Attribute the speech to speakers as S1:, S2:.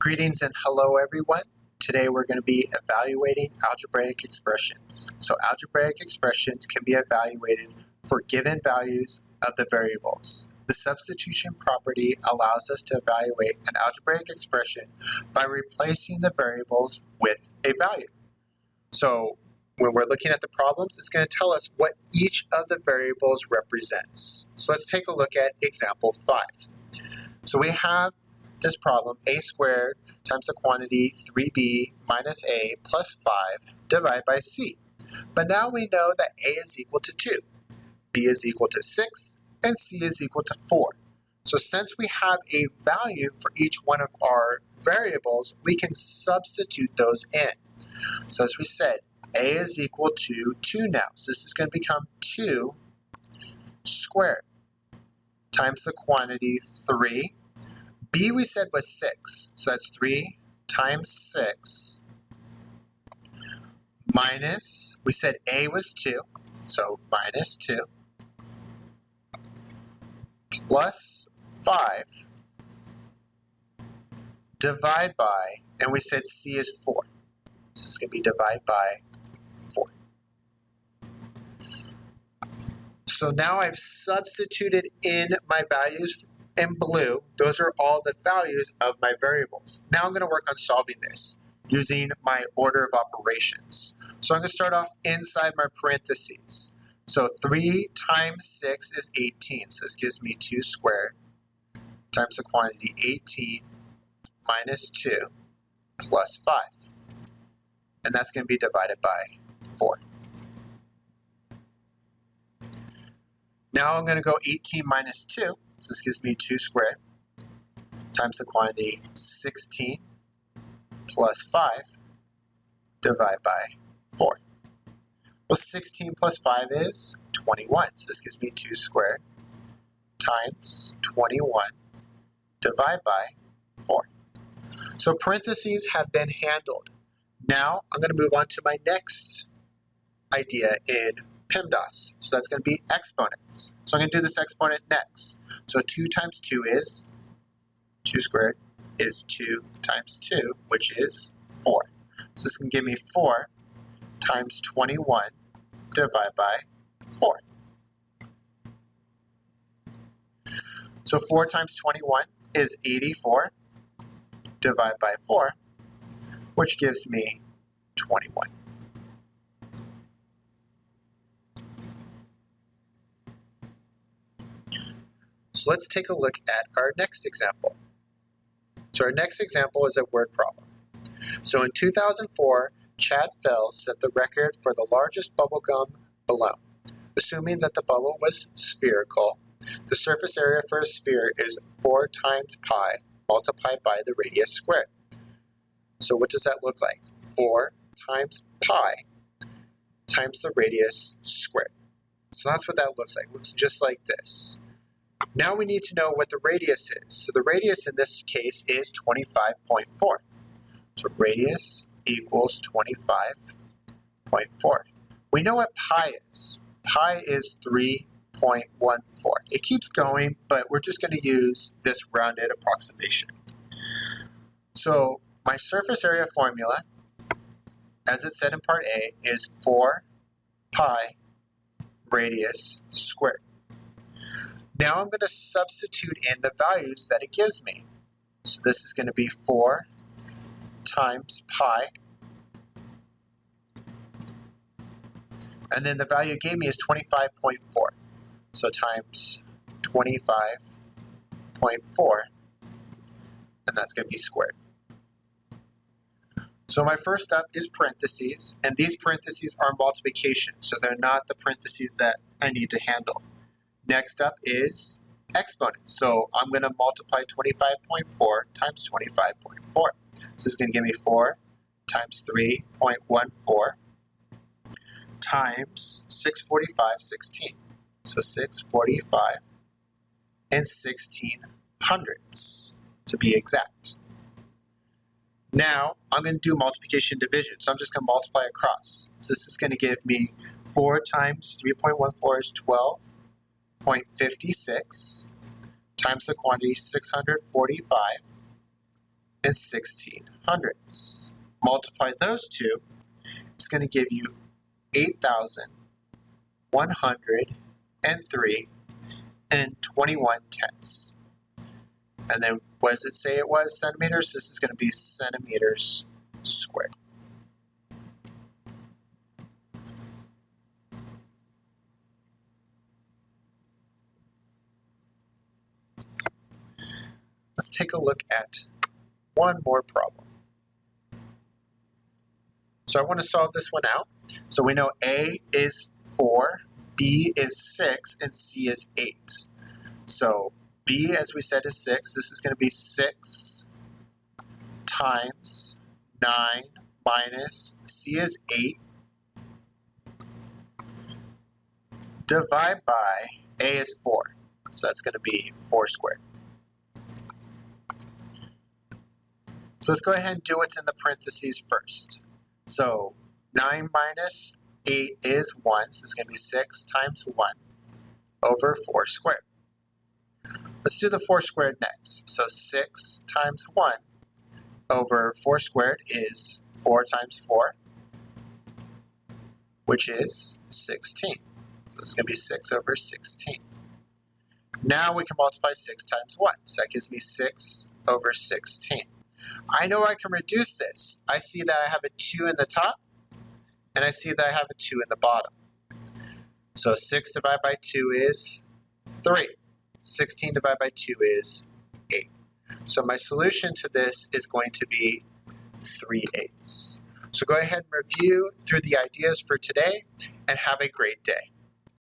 S1: Greetings and hello everyone. Today we're going to be evaluating algebraic expressions. So algebraic expressions can be evaluated for given values of the variables. The substitution property allows us to evaluate an algebraic expression by replacing the variables with a value. So when we're looking at the problems, it's going to tell us what each of the variables represents. So let's take a look at example 5. So we have this problem, a squared times the quantity 3b minus a plus 5 divided by c. But now we know that a is equal to 2, b is equal to 6, and c is equal to 4. So since we have a value for each one of our variables, we can substitute those in. So as we said, a is equal to 2 now. So this is going to become 2 squared times the quantity 3. B we said was 6, so that's 3 times 6 minus, we said A was 2, so minus 2, plus 5, divide by, and we said C is 4. So it's going to be divide by 4. So now I've substituted in my values in blue. Those are all the values of my variables. Now I'm going to work on solving this using my order of operations. So I'm going to start off inside my parentheses. So 3 times 6 is 18. So this gives me 2 squared times the quantity 18 minus 2 plus 5. And that's going to be divided by 4. Now I'm going to go 18 minus 2. So this gives me 2 squared times the quantity 16 plus 5 divided by 4. Well, 16 plus 5 is 21. So this gives me 2 squared times 21 divided by 4. So parentheses have been handled. Now I'm going to move on to my next idea in PEMDAS. So that's going to be exponents. So I'm going to do this exponent next. So 2 times 2 is 2 squared is 2 times 2, which is 4. So this can give me 4 times 21 divided by 4. So 4 times 21 is 84 divided by 4, which gives me 21. So let's take a look at our next example. So our next example is a word problem. So in 2004, Chad Fell set the record for the largest bubble gum balloon. Assuming that the bubble was spherical, the surface area for a sphere is 4 times pi multiplied by the radius squared. So what does that look like? 4 times pi times the radius squared. So that's what that looks like. It looks just like this. Now we need to know what the radius is. So the radius in this case is 25.4. So radius equals 25.4. We know what pi is. Pi is 3.14. It keeps going, but we're just going to use this rounded approximation. So my surface area formula, as it said in part A, is 4 pi radius squared. Now I'm going to substitute in the values that it gives me. So this is going to be 4 times pi. And then the value it gave me is 25.4. So times 25.4. And that's going to be squared. So my first step is parentheses. And these parentheses are multiplication. So they're not the parentheses that I need to handle. Next up is exponents. So I'm going to multiply 25.4 times 25.4. So this is going to give me 4 times 3.14 times 645/16. So 645 and 1600ths to be exact. Now I'm going to do multiplication division. So I'm just going to multiply across. So this is going to give me 4 times 3.14 is 12.56 times the quantity 645 and 1600ths. Multiply those two, it's going to give you 8,103 and 21 tenths. And then what does it say it was? Centimeters? This is going to be centimeters squared. Let's take a look at one more problem. So I want to solve this one out. So we know A is 4, B is 6, and C is 8. So B, as we said, is 6. This is going to be 6 times 9 minus C is 8. Divide by A is 4. So that's going to be 4 squared. So let's go ahead and do what's in the parentheses first. So 9 minus 8 is 1, so it's going to be 6 times 1 over 4 squared. Let's do the 4 squared next. So 6 times 1 over 4 squared is 4 times 4, which is 16. So this is going to be 6 over 16. Now we can multiply 6 times 1. So that gives me 6 over 16. I know I can reduce this. I see that I have a 2 in the top, and I see that I have a 2 in the bottom. So 6 divided by 2 is 3. 16 divided by 2 is 8. So my solution to this is going to be 3/8. So go ahead and review through the ideas for today, and have a great day.